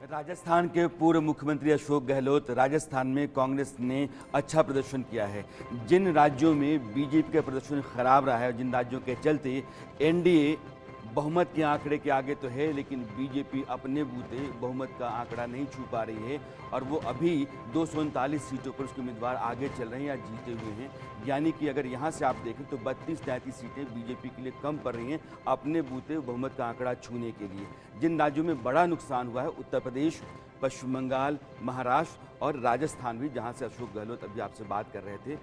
राजस्थान के पूर्व मुख्यमंत्री अशोक गहलोत, राजस्थान में कांग्रेस ने अच्छा प्रदर्शन किया है। जिन राज्यों में बीजेपी का प्रदर्शन खराब रहा है, जिन राज्यों के चलते एनडीए बहुमत के आंकड़े के आगे तो है, लेकिन बीजेपी अपने बूते बहुमत का आंकड़ा नहीं छू पा रही है और वो अभी 239 सीटों पर उसके उम्मीदवार आगे चल रहे हैं या जीते हुए हैं। यानी कि अगर यहाँ से आप देखें तो 32-33 सीटें बीजेपी के लिए कम पड़ रही हैं अपने बूते बहुमत का आंकड़ा छूने के लिए। जिन राज्यों में बड़ा नुकसान हुआ है, उत्तर प्रदेश, पश्चिम बंगाल, महाराष्ट्र और राजस्थान भी, जहाँ से अशोक गहलोत अभी आपसे बात कर रहे थे,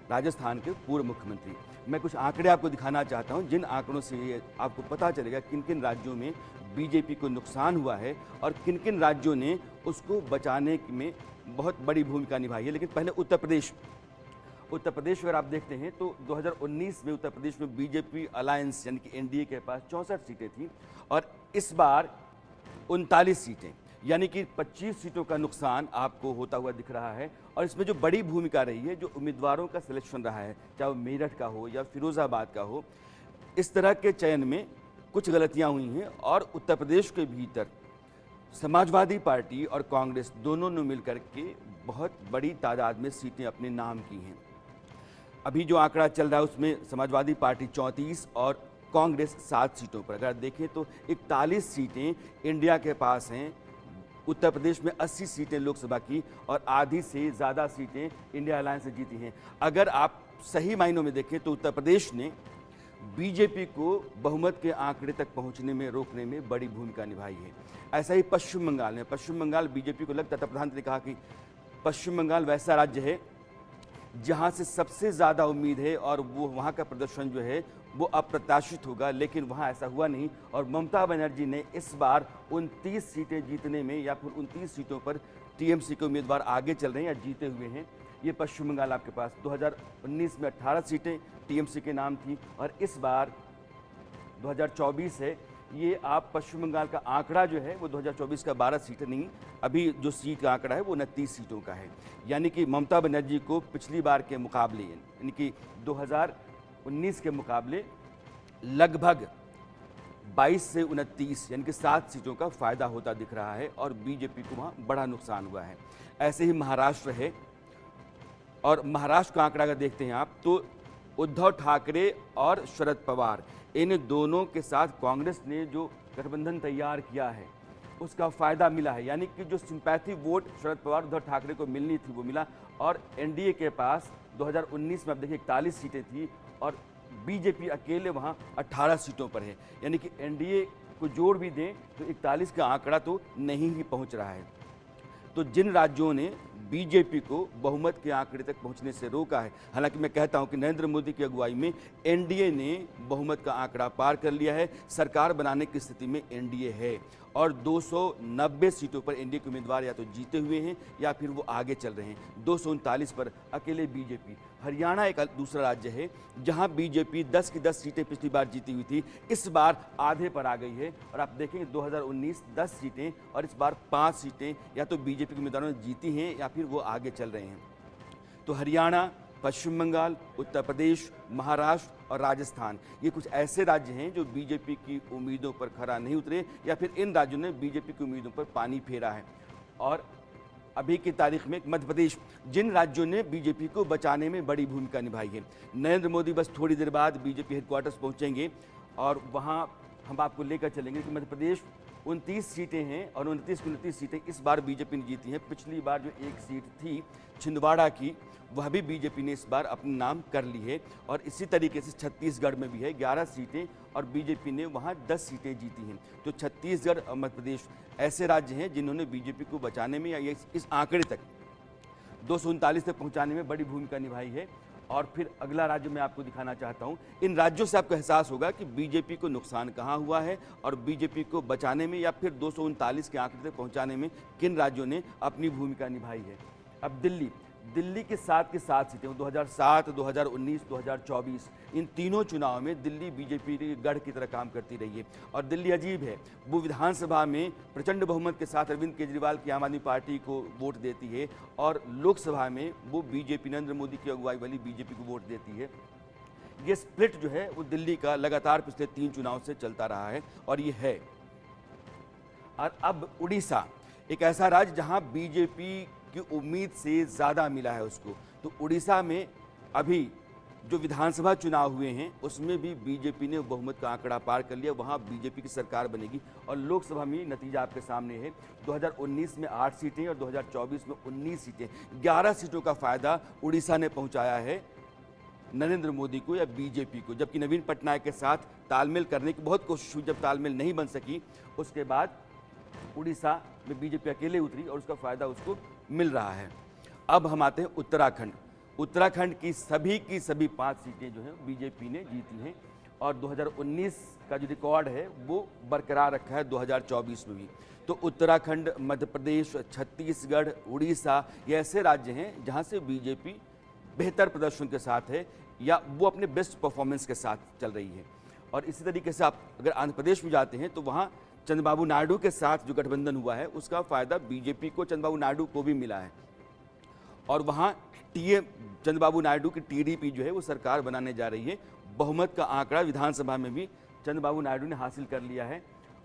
राजस्थान के पूर्व मुख्यमंत्री। मैं कुछ आंकड़े आपको दिखाना चाहता हूं, जिन आंकड़ों से ये आपको पता चलेगा किन किन राज्यों में बीजेपी को नुकसान हुआ है और किन किन राज्यों ने उसको बचाने में बहुत बड़ी भूमिका निभाई है। लेकिन पहले उत्तर प्रदेश अगर आप देखते हैं तो 2019 में उत्तर प्रदेश में बीजेपी अलायंस यानी कि एनडीए के पास 64 सीटें थी और इस बार 39 सीटें, यानी कि 25 सीटों का नुकसान आपको होता हुआ दिख रहा है। और इसमें जो बड़ी भूमिका रही है, जो उम्मीदवारों का सिलेक्शन रहा है, चाहे वो मेरठ का हो या फिरोजाबाद का हो, इस तरह के चयन में कुछ गलतियां हुई हैं और उत्तर प्रदेश के भीतर समाजवादी पार्टी और कांग्रेस दोनों ने मिलकर के बहुत बड़ी तादाद में सीटें अपने नाम की हैं। अभी जो आंकड़ा चल रहा है उसमें समाजवादी पार्टी 34 और कांग्रेस 7 सीटों पर। अगर देखें तो 41 सीटें इंडिया के पास हैं, उत्तर प्रदेश में 80 सीटें लोकसभा की और आधी से ज़्यादा सीटें इंडिया अलायंस से जीती हैं। अगर आप सही मायनों में देखें तो उत्तर प्रदेश ने बीजेपी को बहुमत के आंकड़े तक पहुंचने में रोकने में बड़ी भूमिका निभाई है। ऐसा ही पश्चिम बंगाल में, पश्चिम बंगाल बीजेपी को लगता था, प्रधानमंत्री ने कहा कि पश्चिम बंगाल वैसा राज्य है जहां से सबसे ज़्यादा उम्मीद है और वो वहां का प्रदर्शन जो है वो अप्रत्याशित होगा, लेकिन वहां ऐसा हुआ नहीं। और ममता बनर्जी ने इस बार 29 सीटें जीतने में या फिर 29 सीटों पर टीएमसी के उम्मीदवार आगे चल रहे हैं या जीते हुए हैं। ये पश्चिम बंगाल आपके पास 2019 में 18 सीटें टीएमसी के नाम थी और इस बार 2024 है, ये आप पश्चिम बंगाल का आंकड़ा जो है वो 2024 का 12 सीटें नहीं, अभी जो सीट का आंकड़ा है वो 29 सीटों का है। यानी कि ममता बनर्जी को पिछली बार के मुकाबले, यानी कि 2019 के मुकाबले लगभग 22 से 29 यानी कि 7 सीटों का फायदा होता दिख रहा है और बीजेपी को वहाँ बड़ा नुकसान हुआ है। ऐसे ही महाराष्ट्र है और महाराष्ट्र का आंकड़ा अगर देखते हैं आप तो उद्धव ठाकरे और शरद पवार, इन दोनों के साथ कांग्रेस ने जो गठबंधन तैयार किया है उसका फायदा मिला है। यानी कि जो सिंपैथी वोट शरद पवार उद्धव ठाकरे को मिलनी थी वो मिला। और एनडीए के पास 2019 में अब देखिए 41 सीटें थी और बीजेपी अकेले वहां 18 सीटों पर है। यानी कि एनडीए को जोड़ भी दें तो 41 का आंकड़ा तो नहीं ही पहुंच रहा है। तो जिन राज्यों ने बीजेपी को बहुमत के आंकड़े तक पहुंचने से रोका है, हालांकि मैं कहता हूं कि नरेंद्र मोदी की अगुवाई में एनडीए ने बहुमत का आंकड़ा पार कर लिया है, सरकार बनाने की स्थिति में एनडीए है और 290 सीटों पर एनडीए के उम्मीदवार या तो जीते हुए हैं या फिर वो आगे चल रहे हैं। 239 पर अकेले बीजेपी। हरियाणा एक दूसरा राज्य है जहां बीजेपी 10 की 10 सीटें पिछली बार जीती हुई थी, इस बार आधे पर आ गई है और आप देखेंगे 2019 10 सीटें और इस बार 5 सीटें या तो बीजेपी के उम्मीदवारों ने जीती हैं या फिर वो आगे चल रहे हैं। तो हरियाणा, पश्चिम बंगाल, उत्तर प्रदेश, महाराष्ट्र और राजस्थान, ये कुछ ऐसे राज्य हैं जो बीजेपी की उम्मीदों पर खरा नहीं उतरे या फिर इन राज्यों ने बीजेपी की उम्मीदों पर पानी फेरा है। और अभी की तारीख में मध्य प्रदेश, जिन राज्यों ने बीजेपी को बचाने में बड़ी भूमिका निभाई है। नरेंद्र मोदी बस थोड़ी देर बाद बीजेपी हेडक्वार्टर्स पहुंचेंगे और वहां हम आपको लेकर चलेंगे कि मध्य प्रदेश 29 सीटें हैं और 29 की 29 सीटें इस बार बीजेपी ने जीती हैं। पिछली बार जो एक सीट थी छिंदवाड़ा की, वह भी बीजेपी ने इस बार अपने नाम कर ली है और इसी तरीके से छत्तीसगढ़ में भी है 11 सीटें और बीजेपी ने वहां 10 सीटें जीती हैं। तो छत्तीसगढ़ और मध्य प्रदेश ऐसे राज्य हैं जिन्होंने बीजेपी को बचाने में या इस आंकड़े तक 239 तक पहुंचाने में बड़ी भूमिका निभाई है। और फिर अगला राज्य मैं आपको दिखाना चाहता हूं। इन राज्यों से आपको एहसास होगा कि बीजेपी को नुकसान कहां हुआ है और बीजेपी को बचाने में या फिर 239 के आंकड़े तक पहुंचाने में किन राज्यों ने अपनी भूमिका निभाई है। अब दिल्ली के 7 की 7 सीटें 2007, 2019, 2024 इन तीनों चुनाव में दिल्ली बीजेपी के गढ़ की तरह काम करती रही है। और दिल्ली अजीब है, वो विधानसभा में प्रचंड बहुमत के साथ अरविंद केजरीवाल की आम आदमी पार्टी को वोट देती है और लोकसभा में वो बीजेपी, नरेंद्र मोदी की अगुवाई वाली बीजेपी को वोट देती है। ये स्प्लिट जो है वो दिल्ली का लगातार पिछले 3 चुनाव से चलता रहा है और ये है। और अब उड़ीसा, एक ऐसा राज्य जहां बीजेपी की उम्मीद से ज़्यादा मिला है उसको। तो उड़ीसा में अभी जो विधानसभा चुनाव हुए हैं उसमें भी बीजेपी ने बहुमत का आंकड़ा पार कर लिया, वहां बीजेपी की सरकार बनेगी। और लोकसभा में नतीजा आपके सामने है, 2019 में 8 सीटें और 2024 में 19 सीटें, 11 सीटों का फायदा उड़ीसा ने पहुंचाया है नरेंद्र मोदी को या बीजेपी को। जबकि नवीन पटनायक के साथ तालमेल करने की बहुत कोशिश हुई, जब तालमेल नहीं बन सकी उसके बाद उड़ीसा में बीजेपी अकेले उतरी और उसका फायदा उसको मिल रहा है। अब हम आते हैं उत्तराखंड। उत्तराखंड की सभी 5 सीटें जो हैं बीजेपी ने जीती हैं और 2019 का जो रिकॉर्ड है वो बरकरार रखा है 2024 में भी। तो उत्तराखंड, मध्य प्रदेश, छत्तीसगढ़, उड़ीसा ये ऐसे राज्य हैं जहां से बीजेपी बेहतर प्रदर्शन के साथ है या वो अपने बेस्ट परफॉर्मेंस के साथ चल रही है। और इसी तरीके से आप अगर आंध्र प्रदेश में जाते हैं तो वहाँ चंद्रबाबू नायडू के साथ जो गठबंधन हुआ है उसका फायदा बीजेपी को, चंद्रबाबू नायडू को भी मिला है। और वहाँ चंद्रबाबू नायडू की टीडीपी जो है वो सरकार बनाने जा रही है। बहुमत का आंकड़ा विधानसभा में भी चंद्रबाबू नायडू ने हासिल कर लिया है।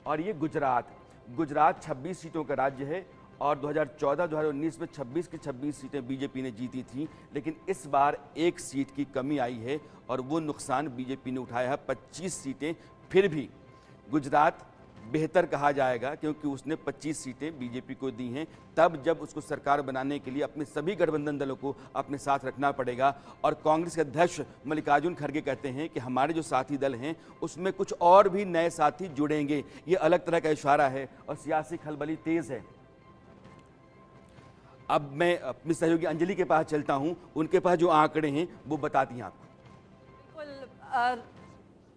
और ये गुजरात 26 सीटों का राज्य है और 2014-2019 में 26 की 26 सीटें बीजेपी ने जीती थी, लेकिन इस बार 1 सीट की कमी आई है और वो नुकसान बीजेपी ने उठाया है, 25 सीटें। फिर भी गुजरात बेहतर कहा जाएगा क्योंकि उसने 25 सीटें बीजेपी को दी हैं, तब जब उसको सरकार बनाने के लिए अपने सभी गठबंधन दलों को अपने साथ रखना पड़ेगा। और कांग्रेस के अध्यक्ष मल्लिकार्जुन खड़गे कहते हैं कि हमारे जो साथी दल हैं उसमें कुछ और भी नए साथी जुड़ेंगे। ये अलग तरह का इशारा है और सियासी खलबली तेज है। अब मैं अपनी सहयोगी अंजलि के पास चलता हूं, उनके पास जो आंकड़े हैं वो बताती हैं आपको।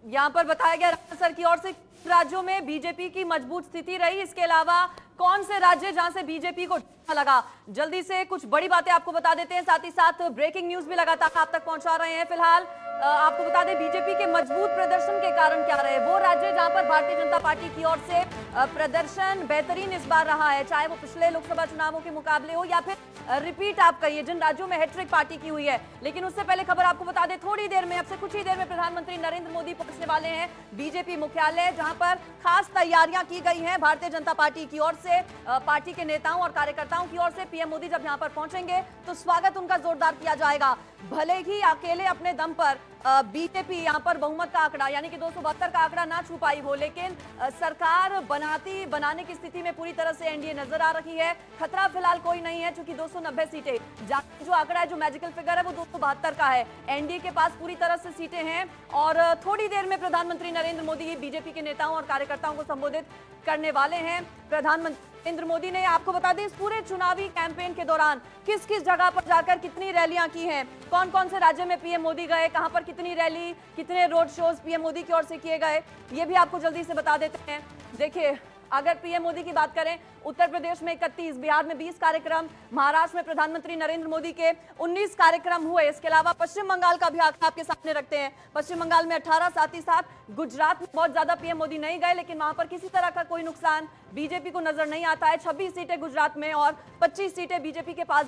यहाँ पर बताया गया राणा सर की ओर से राज्यों में बीजेपी की मजबूत स्थिति रही, इसके अलावा कौन से राज्य जहां से बीजेपी को लगा। जल्दी से कुछ बड़ी बातें आपको बता देते हैं, साथ ही साथ ब्रेकिंग न्यूज भी लगातार आप तक पहुंचा रहे हैं। फिलहाल आपको बता दें बीजेपी के मजबूत प्रदर्शन के कारण क्या रहे वो राज्य जहां पर भारतीय जनता पार्टी की ओर से प्रदर्शन बेहतरीन इस बार रहा है, चाहे वो पिछले लोकसभा चुनावों के मुकाबले हो या फिर रिपीट आप कहिए जिन राज्यों में हैट्रिक पार्टी की हुई है। लेकिन उससे पहले खबर आपको बता दें, थोड़ी देर में, अब से कुछ ही देर में प्रधानमंत्री नरेंद्र मोदी पहुंचने वाले हैं बीजेपी मुख्यालय, जहां पर खास तैयारियां की गई हैं भारतीय जनता पार्टी की ओर से, पार्टी के नेताओं और कार्यकर्ताओं की ओर से। पीएम मोदी जब यहां पर पहुंचेंगे तो स्वागत उनका जोरदार किया जाएगा। भले ही अकेले अपने दम पर बीजेपी यहां पर बहुमत का आंकड़ा यानी कि 272 का आंकड़ा ना छू पाई हो, लेकिन सरकार बनाने की स्थिति में पूरी तरह से एनडीए नजर आ रही है। खतरा फिलहाल कोई नहीं है क्योंकि 290 सीटें, जो आंकड़ा है, जो मैजिकल फिगर है वो 272 का है। एनडीए के पास पूरी तरह से सीटें हैं और थोड़ी देर में प्रधानमंत्री नरेंद्र मोदी बीजेपी के नेताओं और कार्यकर्ताओं को संबोधित करने वाले हैं। प्रधानमंत्री नरेंद्र मोदी ने, आपको बता दें, इस पूरे चुनावी कैंपेन के दौरान किस किस जगह पर जाकर कितनी रैलियां की हैं, कौन कौन से राज्य में पीएम मोदी गए, कहां पर कितनी रैली, कितने रोड शोज पीएम मोदी की ओर से किए गए, ये भी आपको जल्दी से बता देते हैं। देखिए, अगर पीएम मोदी की बात करें, उत्तर प्रदेश में 31, बिहार में 20 कार्यक्रम, महाराष्ट्र में प्रधानमंत्री नरेंद्र मोदी के 19 कार्यक्रम हुए। इसके अलावा पश्चिम बंगाल का भी आंकड़ा आपके सामने रखते हैं, पश्चिम बंगाल में 18, साथ ही साथ गुजरात में बहुत ज्यादा पीएम मोदी नहीं गए, लेकिन वहां पर किसी तरह का कोई नुकसान बीजेपी को नजर नहीं आता है। 26 सीटें गुजरात में और 25 सीटें बीजेपी के पास।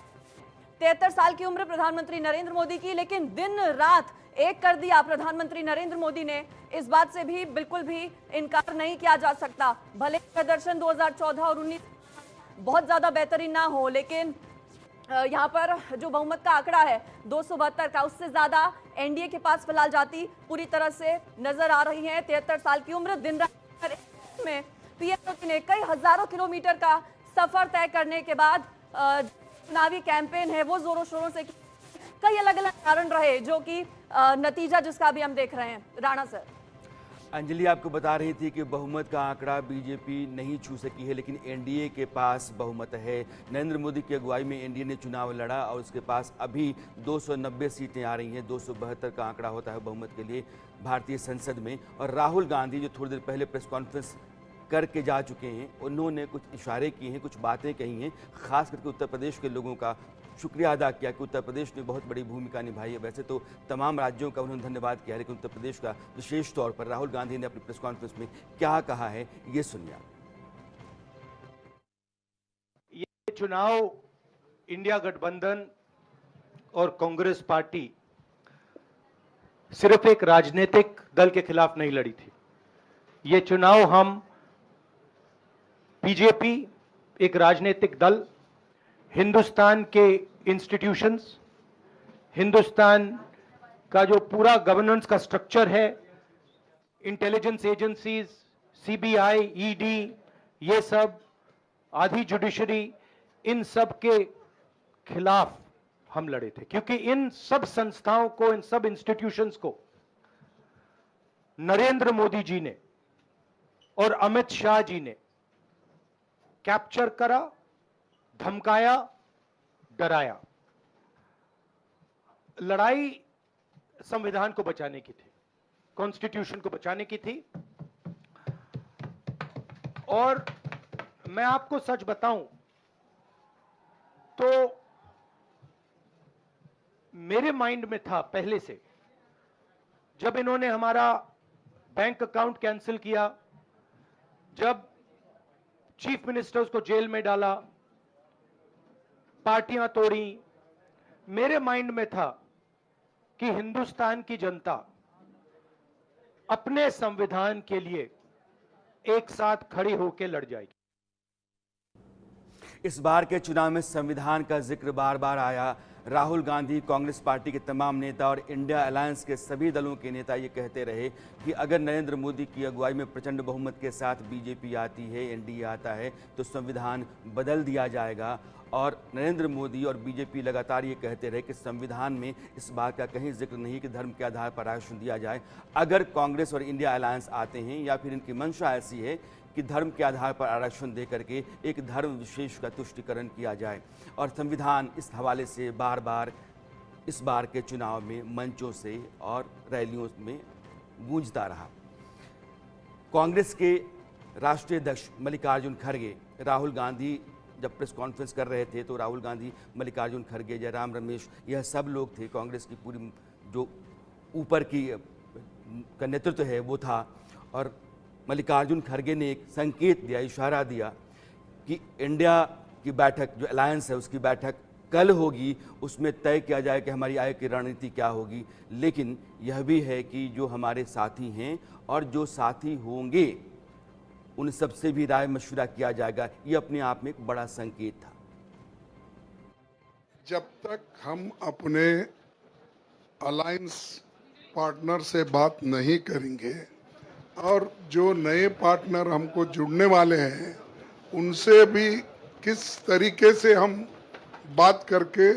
73 साल की उम्र प्रधानमंत्री नरेंद्र मोदी की, लेकिन दिन रात एक कर दिया प्रधानमंत्री नरेंद्र मोदी ने, इस बात से भी बिल्कुल भी इनकार नहीं किया जा सकता। भले प्रदर्शन 2014 और 19 बहुत ज्यादा बेहतरीन ना हो, लेकिन यहाँ पर जो बहुमत का आंकड़ा है 272 का, उससे ज्यादा एनडीए के पास फिलहाल जाती पूरी तरह से नजर आ रही है। 73 साल की उम्र, दिन रात में पीएम मोदी ने कई हजारों किलोमीटर का सफर तय करने के बाद चुनावी कैंपेन है वो जोरों शोरों से, कई अलग अलग कारण रहे जो कि नतीजा जिसका भी हम देख रहे हैं। राणा सर, अंजलि आपको बता रही थी कि बहुमत का आंकड़ा बीजेपी नहीं छू सकी है, लेकिन एनडीए के पास बहुमत है। नरेंद्र मोदी की अगुवाई में एनडीए ने चुनाव लड़ा और उसके पास अभी 290 सीटें आ रही हैं। 272 का आंकड़ा होता है बहुमत के लिए भारतीय संसद में। और राहुल गांधी जो थोड़ी देर पहले प्रेस कॉन्फ्रेंस करके जा चुके हैं, उन्होंने कुछ इशारे किए हैं, कुछ बातें कही हैं, खास करके उत्तर प्रदेश के लोगों का शुक्रिया अदा किया कि उत्तर प्रदेश ने बहुत बड़ी भूमिका निभाई है। वैसे तो तमाम राज्यों का उन्होंने धन्यवाद किया, लेकिन उत्तर प्रदेश का विशेष तौर पर राहुल गांधी ने अपनी प्रेस कॉन्फ्रेंस में क्या कहा है, ये सुनिए। ये चुनाव इंडिया गठबंधन और कांग्रेस पार्टी सिर्फ एक राजनीतिक दल के खिलाफ नहीं लड़ी थी। ये चुनाव हम बीजेपी, एक राजनीतिक दल हिंदुस्तान के इंस्टीट्यूशंस, हिंदुस्तान का जो पूरा गवर्नेंस का स्ट्रक्चर है, इंटेलिजेंस एजेंसीज, सीबीआई, ईडी, ये सब आधी जुडिशरी, इन सब के खिलाफ हम लड़े थे, क्योंकि इन सब संस्थाओं को, इन सब इंस्टीट्यूशंस को नरेंद्र मोदी जी ने और अमित शाह जी ने कैप्चर करा, धमकाया, डराया। लड़ाई संविधान को बचाने की थी, कॉन्स्टिट्यूशन को बचाने की थी। और मैं आपको सच बताऊं तो मेरे माइंड में था पहले से, जब इन्होंने हमारा बैंक अकाउंट कैंसिल किया, जब चीफ मिनिस्टर्स को जेल में डाला, पार्टियां तोड़ी, मेरे माइंड में था कि हिंदुस्तान की जनता अपने संविधान के लिए एक साथ खड़ी होकर लड़ जाएगी। इस बार के चुनाव में संविधान का जिक्र बार बार आया। राहुल गांधी, कांग्रेस पार्टी के तमाम नेता और इंडिया अलायंस के सभी दलों के नेता ये कहते रहे कि अगर नरेंद्र मोदी की अगुवाई में प्रचंड बहुमत के साथ बीजेपी आती है, एनडीए आता है, तो संविधान बदल दिया जाएगा। और नरेंद्र मोदी और बीजेपी लगातार ये कहते रहे कि संविधान में इस बात का कहीं जिक्र नहीं कि धर्म के आधार पर आरक्षण दिया जाए। अगर कांग्रेस और इंडिया अलायंस आते हैं या फिर इनकी मंशा ऐसी है कि धर्म के आधार पर आरक्षण दे करके एक धर्म विशेष का तुष्टिकरण किया जाए। और संविधान इस हवाले से बार बार इस बार के चुनाव में मंचों से और रैलियों में गूंजता रहा। कांग्रेस के राष्ट्रीय अध्यक्ष मल्लिकार्जुन खड़गे, राहुल गांधी जब प्रेस कॉन्फ्रेंस कर रहे थे तो राहुल गांधी, मल्लिकार्जुन खड़गे, जयराम रमेश, यह सब लोग थे। कांग्रेस की पूरी जो ऊपर की का नेतृत्व है वो था। और मल्लिकार्जुन खड़गे ने एक संकेत दिया, इशारा दिया कि इंडिया की बैठक, जो अलायंस है उसकी बैठक कल होगी, उसमें तय किया जाए कि हमारी आगे की रणनीति क्या होगी। लेकिन यह भी है कि जो हमारे साथी हैं और जो साथी होंगे उन सबसे भी राय मशवरा किया जाएगा। ये अपने आप में एक बड़ा संकेत था। जब तक हम अपने अलायंस पार्टनर से बात नहीं करेंगे और जो नए पार्टनर हमको जुड़ने वाले हैं उनसे भी किस तरीके से हम बात करके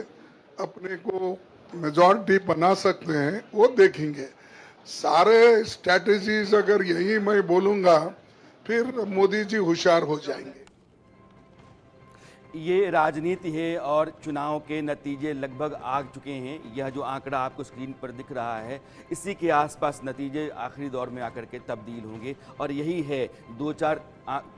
अपने को मेजॉरिटी बना सकते हैं वो देखेंगे। सारे स्ट्रैटेजीज अगर यही मैं बोलूँगा फिर मोदी जी होशियार हो जाएंगे। ये राजनीति है और चुनाव के नतीजे लगभग आ चुके हैं। यह जो आंकड़ा आपको स्क्रीन पर दिख रहा है, इसी के आसपास नतीजे आखिरी दौर में आकर के तब्दील होंगे। और यही है, 2-4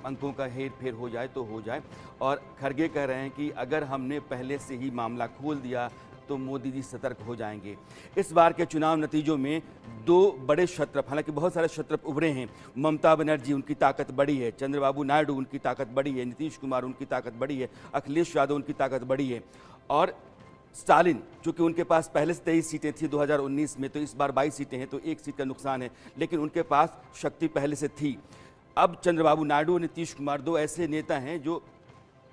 अंकों का हेर फेर हो जाए तो हो जाए। और खड़गे कह रहे हैं कि अगर हमने पहले से ही मामला खोल दिया तो मोदी जी सतर्क हो जाएंगे। इस बार के चुनाव नतीजों में 2 बड़े शत्रप, हालांकि बहुत सारे शत्रप उभरे हैं। ममता बनर्जी, उनकी ताकत बड़ी है। चंद्रबाबू नायडू, उनकी ताकत बड़ी है। नीतीश कुमार, उनकी ताकत बड़ी है। अखिलेश यादव, उनकी ताकत बड़ी है। और स्टालिन, चूंकि उनके पास पहले से 23 सीटें थी 2019 में, तो इस बार 22 सीटें हैं, तो 1 सीट का नुकसान है, लेकिन उनके पास शक्ति पहले से थी। अब चंद्रबाबू नायडू और नीतीश कुमार 2 ऐसे नेता हैं जो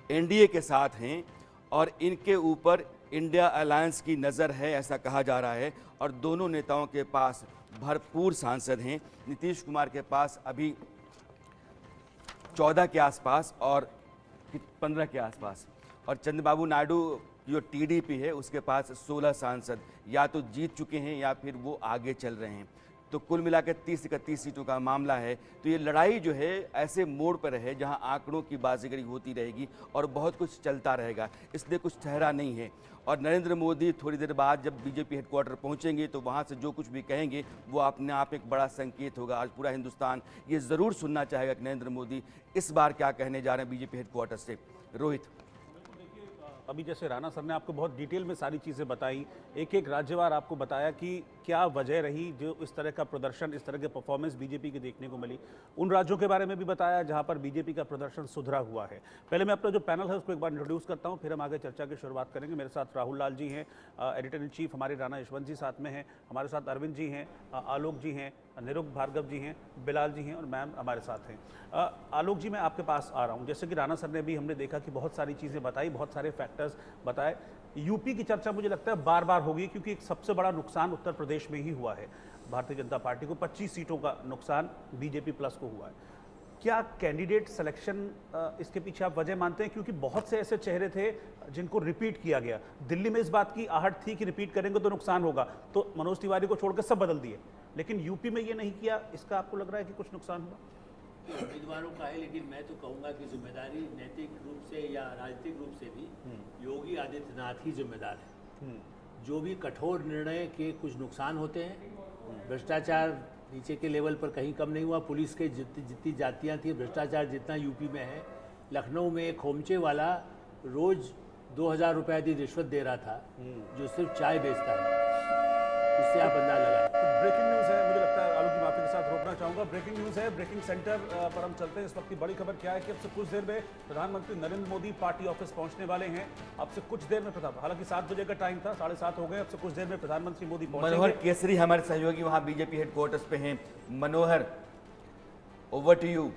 एनडीए के साथ हैं और इनके ऊपर इंडिया अलायंस की नज़र है, ऐसा कहा जा रहा है। और दोनों नेताओं के पास भरपूर सांसद हैं। नीतीश कुमार के पास अभी 14 के आसपास और 15 के आसपास, और चंद्रबाबू नायडू जो टीडीपी है उसके पास 16 सांसद या तो जीत चुके हैं या फिर वो आगे चल रहे हैं। तो कुल मिलाकर 30-31 सीटों का मामला है। तो ये लड़ाई जो है ऐसे मोड़ पर है जहां आंकड़ों की बाजीगरी होती रहेगी और बहुत कुछ चलता रहेगा, इसलिए कुछ ठहरा नहीं है। और नरेंद्र मोदी थोड़ी देर बाद जब बीजेपी हेडक्वार्टर पहुंचेंगे तो वहां से जो कुछ भी कहेंगे वो अपने आप एक बड़ा संकेत होगा। आज पूरा हिंदुस्तान ये ज़रूर सुनना चाहेगा कि नरेंद्र मोदी इस बार क्या कहने जा रहे हैं बीजेपी हेडक्वार्टर से। रोहित, अभी जैसे राणा सर ने आपको बहुत डिटेल में सारी चीज़ें बताई, एक एक राज्यवार आपको बताया कि क्या वजह रही जो इस तरह का प्रदर्शन, इस तरह के परफॉर्मेंस बीजेपी की देखने को मिली। उन राज्यों के बारे में भी बताया जहां पर बीजेपी का प्रदर्शन सुधरा हुआ है। पहले मैं अपना जो पैनल है उसको एक बार इंट्रोड्यूस करता हूं, फिर हम आगे चर्चा की शुरुआत करेंगे। मेरे साथ राहुल लाल जी हैं, एडिटर इन चीफ, हमारे राणा यशवंत जी साथ में हैं, हमारे साथ अरविंद जी हैं, आलोक जी हैं, निरुक्त भार्गव जी हैं, बिलाल जी हैं और मैम हमारे साथ हैं। आलोक जी, मैं आपके पास आ रहा हूं। जैसे कि राणा सर ने भी हमने देखा कि बहुत सारी चीज़ें बताई, बहुत सारे फैक्टर्स बताए। यूपी की चर्चा मुझे लगता है बार बार होगी, क्योंकि एक सबसे बड़ा नुकसान उत्तर प्रदेश में ही हुआ है। भारतीय जनता पार्टी को 25 सीटों का नुकसान बीजेपी प्लस को हुआ है। क्या कैंडिडेट सिलेक्शन इसके पीछे आप वजह मानते हैं? क्योंकि बहुत से ऐसे चेहरे थे जिनको रिपीट किया गया। दिल्ली में इस बात की आहट थी कि रिपीट करेंगे तो नुकसान होगा, तो मनोज तिवारी को छोड़कर सब बदल दिए, लेकिन यूपी में ये नहीं किया। इसका आपको लग रहा है कि कुछ नुकसान हुआ? उम्मीदवारों का है, लेकिन मैं तो कहूँगा कि जिम्मेदारी नैतिक रूप से या राजनीतिक रूप से भी योगी आदित्यनाथ ही जिम्मेदार है। जो भी कठोर निर्णय के कुछ नुकसान होते हैं, भ्रष्टाचार नीचे के लेवल पर कहीं कम नहीं हुआ। पुलिस के जितनी जातियाँ थी, भ्रष्टाचार जितना यूपी में है। लखनऊ में एक खोमचे वाला रोज 2000 रुपये की रिश्वत दे रहा था, जो सिर्फ चाय बेचता है। इससे आप अंदाजा लगाएं। ब्रेकिंग न्यूज़ है, मुझे लगता है आलोक जी माफी के साथ रोकना चाहूँगा। ब्रेकिंग न्यूज़ है, ब्रेकिंग सेंटर पर हम चलते हैं। इस वक्त की बड़ी खबर क्या है कि अब से कुछ देर में प्रधानमंत्री नरेंद्र मोदी पार्टी ऑफिस पहुंचने वाले हैं। अब से कुछ देर में हालांकि 7 बजे का टाइम था, 7:30 हो गए। अब से कुछ देर में प्रधानमंत्री मोदी मनोहर पहुंचेंगे। केसरी हमारे सहयोगी वहां बीजेपी हेडक्वार्टर्स पे हैं। मनोहर, ओवर टू यू।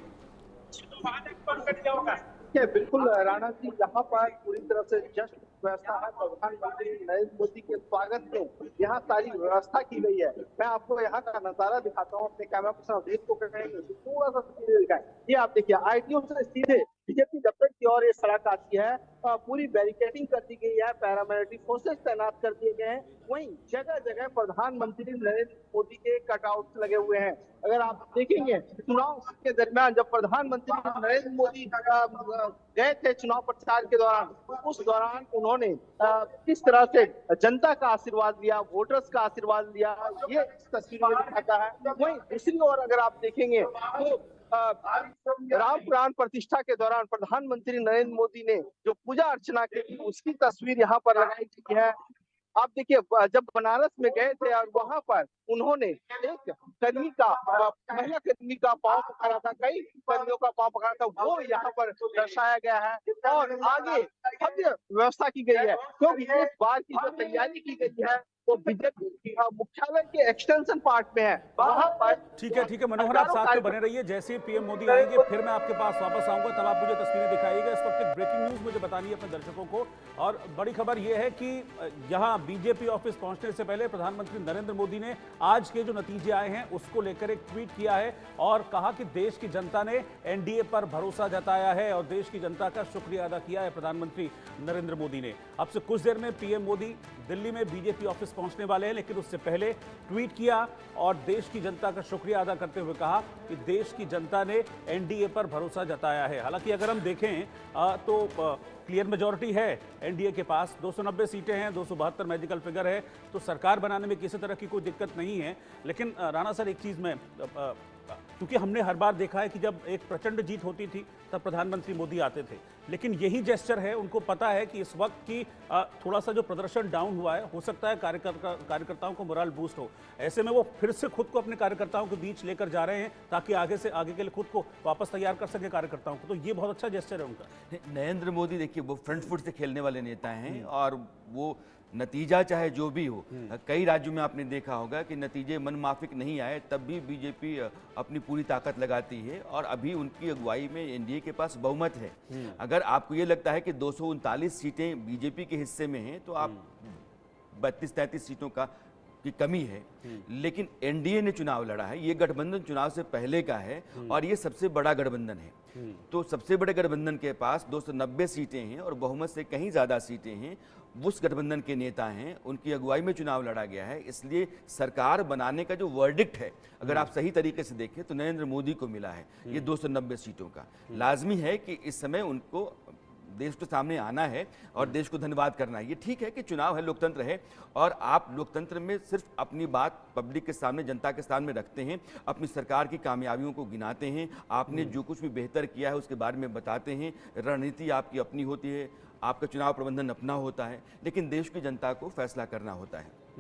बिल्कुल राणा जी, यहाँ पर पूरी तरह से जश्न व्यवस्था है। प्रधानमंत्री नरेंद्र मोदी के स्वागत में यहाँ सारी व्यवस्था की गई है। मैं आपको यहाँ का नजारा दिखाता हूँ, अपने कैमरा पर्सन अवधेश को कहेंगे थोड़ा सा सीधे दिखाएं। ये आप देखिए, ITO से सीधे बीजेपी दफ्तर की ओर ये सड़क आती है। पूरी बैरिकेडिंग कर दी गई है, पैरामिलिट्री फोर्सेस तैनात कर दिए गए हैं। वहीं जगह जगह प्रधानमंत्री नरेंद्र मोदी के कटआउट लगे हुए हैं। अगर आप देखेंगे, चुनाव के दरमियान जब प्रधानमंत्री नरेंद्र मोदी गए थे चुनाव प्रचार के दौरान, उस दौरान उन्होंने किस तरह से जनता का आशीर्वाद लिया, वोटर्स का आशीर्वाद लिया, ये इस तस्वीर में दिखाता है। वहीं दूसरी ओर अगर आप देखेंगे तो राम प्राण प्रतिष्ठा के दौरान प्रधानमंत्री नरेंद्र मोदी ने जो पूजा अर्चना की थी, उसकी तस्वीर यहाँ पर लगाई गई है। आप देखिए, जब बनारस में गए थे और वहां पर उन्होंने एक कर्मी का, महिला कर्मी का पांव पकड़ा था, कई कर्मियों का पांव पकड़ा था, वो यहाँ पर दर्शाया गया है। और आगे भव्य व्यवस्था की गई है, क्योंकि इस बार की जो तैयारी की गई है वो बीजेपी मुख्यालय के एक्सटेंशन पार्ट में है, वहां पर। ठीक है मनोहर, आप साथ में बने रहिए। जैसे ही पीएम मोदी आएंगे फिर मैं आपके पास वापस आऊंगा, तब आप मुझे तस्वीरें दिखाइएगा। इस वक्त एक ब्रेकिंग न्यूज मुझे बतानी है अपने दर्शकों को, और बड़ी खबर यह है कि यहाँ बीजेपी ऑफिस पहुंचने से पहले प्रधानमंत्री नरेंद्र मोदी ने आज के जो नतीजे आए हैं उसको लेकर एक ट्वीट किया है और कहा कि देश की जनता ने एनडीए पर भरोसा जताया है और देश की जनता का शुक्रिया अदा किया है प्रधानमंत्री नरेंद्र मोदी ने। अब से कुछ देर में पीएम मोदी दिल्ली में बीजेपी ऑफिस पहुंचने वाले हैं, लेकिन उससे पहले ट्वीट किया और देश की जनता का शुक्रिया अदा करते हुए कहा कि देश की जनता ने एनडीए पर भरोसा जताया है। हालांकि अगर हम देखें तो क्लियर मेजॉरिटी है एनडीए के पास, 290 सीटें हैं, 272 मैजिकल फिगर है, तो सरकार बनाने में किसी तरह की कोई दिक्कत नहीं है। लेकिन राणा सर, एक चीज़ में, क्योंकि हमने हर बार देखा है कि जब एक प्रचंड जीत होती थी तब प्रधानमंत्री मोदी आते थे, लेकिन यही जेस्चर है, उनको पता है कि इस वक्त की थोड़ा सा जो प्रदर्शन डाउन हुआ है, हो सकता है कार्यकर्ताओं को मोरल बूस्ट हो। ऐसे में वो फिर से खुद को अपने कार्यकर्ताओं के बीच लेकर जा रहे हैं ताकि आगे के लिए खुद को वापस तैयार कर सके कार्यकर्ताओं को, तो ये बहुत अच्छा जेस्चर है उनका। नरेंद्र मोदी देखिए, वो फ्रंट फुट से खेलने वाले नेता हैं और वो नतीजा चाहे जो भी हो, कई राज्यों में आपने देखा होगा कि नतीजे मनमाफिक नहीं आए तब भी बीजेपी अपनी पूरी ताकत लगाती है और अभी उनकी अगुवाई में एनडीए के पास बहुमत है। अगर आपको ये लगता है कि 239 सीटें बीजेपी के हिस्से में हैं तो आप 32-33 सीटों की कमी है, लेकिन एनडीए ने चुनाव लड़ा है, ये गठबंधन चुनाव से पहले का है और ये सबसे बड़ा गठबंधन है। तो सबसे बड़े गठबंधन के पास 290 सीटें हैं और बहुमत से कहीं ज़्यादा सीटें हैं। उस गठबंधन के नेता हैं, उनकी अगुवाई में चुनाव लड़ा गया है, इसलिए सरकार बनाने का जो वर्डिक्ट है, अगर आप सही तरीके से देखें तो नरेंद्र मोदी को मिला है ये 290 सीटों का। लाजमी है कि इस समय उनको देश के सामने आना है और देश को धन्यवाद करना है। ये ठीक है कि चुनाव है, लोकतंत्र है और आप लोकतंत्र में सिर्फ अपनी बात पब्लिक के सामने, जनता के सामने रखते हैं, अपनी सरकार की कामयाबियों को गिनाते हैं, आपने जो कुछ भी बेहतर किया है उसके बारे में बताते हैं। रणनीति आपकी अपनी होती है, आपका चुनाव प्रबंधन अपना होता है, लेकिन देश की जनता को फैसला करना होता है।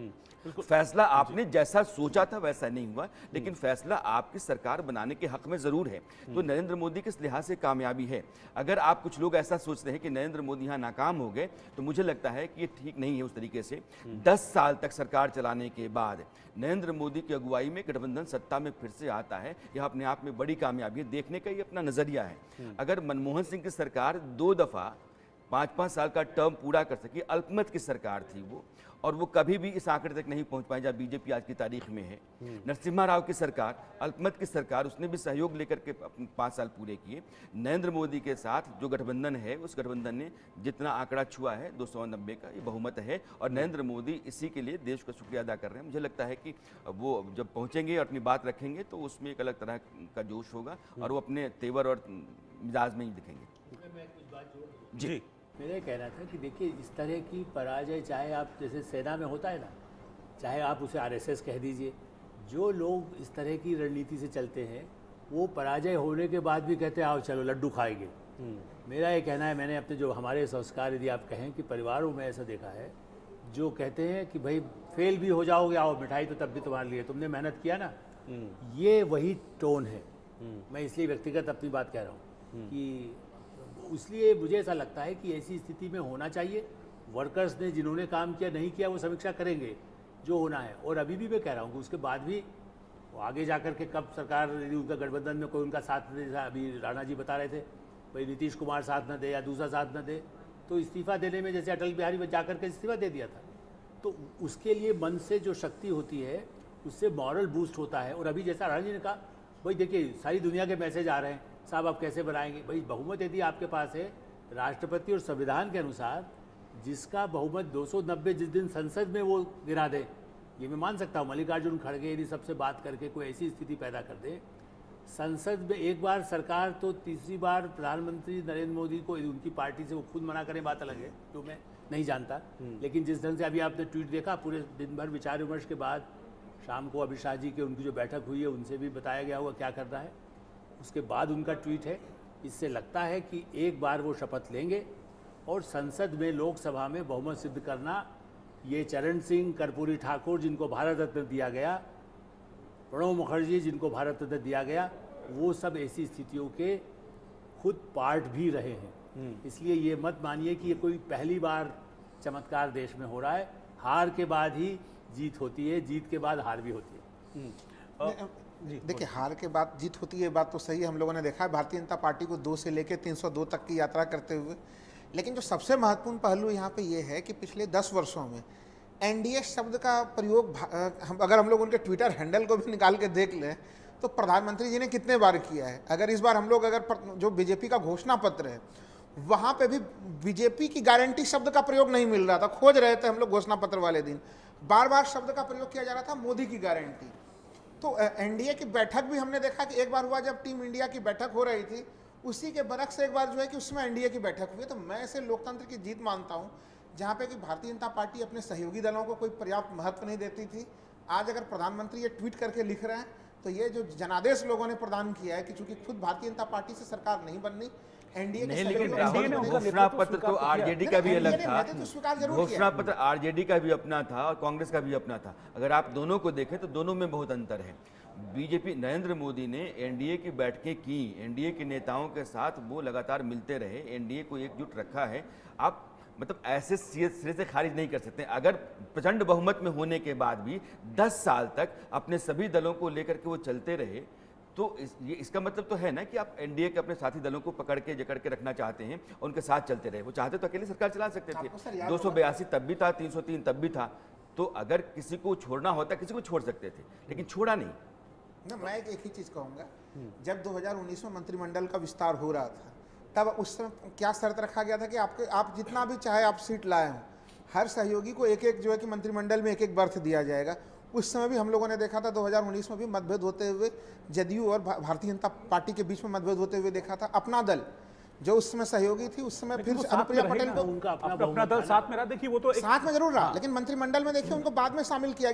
फैसला आपने जैसा सोचा था वैसा नहीं हुआ, लेकिन फैसला आपकी सरकार बनाने के हक में जरूर है। तो नरेंद्र मोदी किस लिहाज से कामयाबी है। अगर आप कुछ लोग ऐसा सोचते हैं कि नरेंद्र मोदी यहाँ नाकाम हो गए, तो मुझे लगता है कि ये ठीक नहीं है उस तरीके से। 10 साल तक सरकार चलाने के बाद नरेंद्र मोदी की अगुवाई में गठबंधन सत्ता में फिर से आता है, यह अपने आप में बड़ी कामयाबी है। देखने का ये अपना नजरिया है। अगर मनमोहन सिंह की सरकार 2 दफा 5-5 साल का टर्म पूरा कर सकी, अल्पमत की सरकार थी वो, और वो कभी भी इस आंकड़े तक नहीं पहुंच पाई जहाँ बीजेपी आज की तारीख में है। नरसिम्हा राव की सरकार, अल्पमत की सरकार, उसने भी सहयोग लेकर के 5 साल पूरे किए। नरेंद्र मोदी के साथ जो गठबंधन है, उस गठबंधन ने जितना आंकड़ा छुआ है 290 का, ये बहुमत है, और नरेंद्र मोदी इसी के लिए देश का शुक्रिया अदा कर रहे हैं। मुझे लगता है कि वो जब पहुंचेंगे और अपनी बात रखेंगे तो उसमें एक अलग तरह का जोश होगा, और वो अपने तेवर और मिजाज में ही दिखेंगे। मैं कुछ बात जोड़ दूं। जी मेरा ये कहना था कि देखिए, इस तरह की पराजय चाहे आप जैसे सेना में होता है ना, चाहे आप उसे आरएसएस कह दीजिए, जो लोग इस तरह की रणनीति से चलते हैं वो पराजय होने के बाद भी कहते हैं आओ चलो लड्डू खाएंगे। मेरा ये कहना है, मैंने अपने जो हमारे संस्कार यदि आप कहें कि परिवारों में ऐसा देखा है, जो कहते हैं कि भाई फेल भी हो जाओगे, आओ मिठाई तो तब भी तुम्हारे लिए, तुमने मेहनत किया ना, ये वही टोन है। मैं इसलिए व्यक्तिगत अपनी बात कह रहा हूँ कि इसलिए मुझे ऐसा लगता है कि ऐसी स्थिति में होना चाहिए। वर्कर्स ने जिन्होंने काम किया नहीं किया वो समीक्षा करेंगे जो होना है, और अभी भी मैं कह रहा हूँ कि उसके बाद भी वो आगे जाकर के कब सरकार यदि उनका गठबंधन में कोई उनका साथ दे, अभी राणा जी बता रहे थे भाई नीतीश कुमार साथ न दे या दूसरा साथ न दे, तो इस्तीफा देने में जैसे अटल बिहारी जाकर के इस्तीफा दे दिया था, तो उसके लिए मन से जो शक्ति होती है उससे मॉरल बूस्ट होता है। और अभी जैसा राणा जी ने कहा, भाई देखिए सारी दुनिया के मैसेज आ रहे हैं, साहब आप कैसे बनाएंगे। भाई बहुमत यदि आपके पास है राष्ट्रपति और संविधान के अनुसार, जिसका बहुमत 290 जिस दिन संसद में वो गिरा दे, ये मैं मान सकता हूँ मल्लिकार्जुन खड़गे यदि सबसे बात करके कोई ऐसी स्थिति पैदा कर दे, संसद में एक बार सरकार तो तीसरी बार प्रधानमंत्री नरेंद्र मोदी को उनकी पार्टी से वो खुद मना करें बात अलग है, तो मैं नहीं जानता। लेकिन जिस ढंग से अभी आपने ट्वीट देखा, पूरे दिन भर विचार विमर्श के बाद शाम को अमित शाह जी की उनकी जो बैठक हुई है उनसे भी बताया गया होगा क्या करना है, उसके बाद उनका ट्वीट है। इससे लगता है कि एक बार वो शपथ लेंगे और संसद में लोकसभा में बहुमत सिद्ध करना, ये चरण सिंह, कर्पूरी ठाकुर जिनको भारत रत्न दिया गया, प्रणब मुखर्जी जिनको भारत रत्न दिया गया, वो सब ऐसी स्थितियों के खुद पार्ट भी रहे हैं। इसलिए ये मत मानिए कि ये कोई पहली बार चमत्कार देश में हो रहा है। हार के बाद ही जीत होती है, जीत के बाद हार भी होती है। देखिए, हार के बाद जीत होती है, बात तो सही है। हम लोगों ने देखा है भारतीय जनता पार्टी को 2 से लेकर 302 तक की यात्रा करते हुए। लेकिन जो सबसे महत्वपूर्ण पहलू यहाँ पे ये है कि पिछले 10 वर्षों में एनडीए शब्द का प्रयोग अगर हम लोग उनके ट्विटर हैंडल को भी निकाल के देख लें तो प्रधानमंत्री जी ने कितने बार किया है। अगर इस बार हम लोग जो बीजेपी का घोषणा पत्र है वहाँ पे भी बीजेपी की गारंटी शब्द का प्रयोग नहीं मिल रहा था। खोज रहे थे हम लोग घोषणा पत्र वाले दिन, बार बार शब्द का प्रयोग किया जा रहा था मोदी की गारंटी। तो एनडीए की बैठक भी हमने देखा कि एक बार हुआ जब टीम इंडिया की बैठक हो रही थी, उसी के बरक्स से एक बार जो है कि उसमें एनडीए की बैठक हुई। तो मैं इसे लोकतंत्र की जीत मानता हूं, जहां पे कि भारतीय जनता पार्टी अपने सहयोगी दलों को कोई पर्याप्त महत्व नहीं देती थी। आज अगर प्रधानमंत्री ये ट्वीट करके लिख रहे हैं तो ये जो जनादेश लोगों ने प्रदान किया है कि चूंकि खुद भारतीय जनता पार्टी से सरकार नहीं बननी, एनडीए नहीं, लेकिन राहुल घोषणा पत्र तो आरजेडी का भी अलग था, घोषणा पत्र आरजेडी का भी अपना था और कांग्रेस का भी अपना था। अगर आप दोनों को देखें तो दोनों में बहुत अंतर है। बीजेपी, नरेंद्र मोदी ने एनडीए की बैठकें की, एनडीए के नेताओं के साथ वो लगातार मिलते रहे, एनडीए को एकजुट रखा है। आप मतलब ऐसे सिरे से खारिज नहीं कर सकते। अगर प्रचंड बहुमत में होने के बाद भी 10 साल तक अपने सभी दलों को लेकर के वो चलते रहे, तो इसका मतलब तो है ना कि आप एनडीए के अपने साथी दलों को पकड़ के जकड़ के रखना चाहते हैं, उनके साथ चलते रहे। वो चाहते तो अकेले सरकार चला सकते थे, 282 तब भी था, 303 तब भी था। तो अगर किसी को छोड़ना होता किसी को छोड़ सकते थे, लेकिन छोड़ा नहीं ना। मैं एक ही चीज कहूंगा, जब 2019 में मंत्रिमंडल का विस्तार हो रहा था तब उस समय क्या शर्त रखा गया था कि आप जितना भी चाहे आप सीट लाए हों, हर सहयोगी को एक एक जो है कि मंत्रिमंडल में एक एक बर्थ दिया जाएगा। उस समय भी हम लोगों ने देखा था 2019 में भी मतभेद होते हुए जदयू और भारतीय जनता पार्टी के बीच में मतभेद होते हुए देखा था। अपना दल जो उस समय सहयोगी थी, उस समय फिर अनुप्रिया पटेल को अपना दल साथ में रहा। देखिए वो तो साथ में जरूर रहा, लेकिन मंत्रिमंडल में देखिए उनको बाद में शामिल किया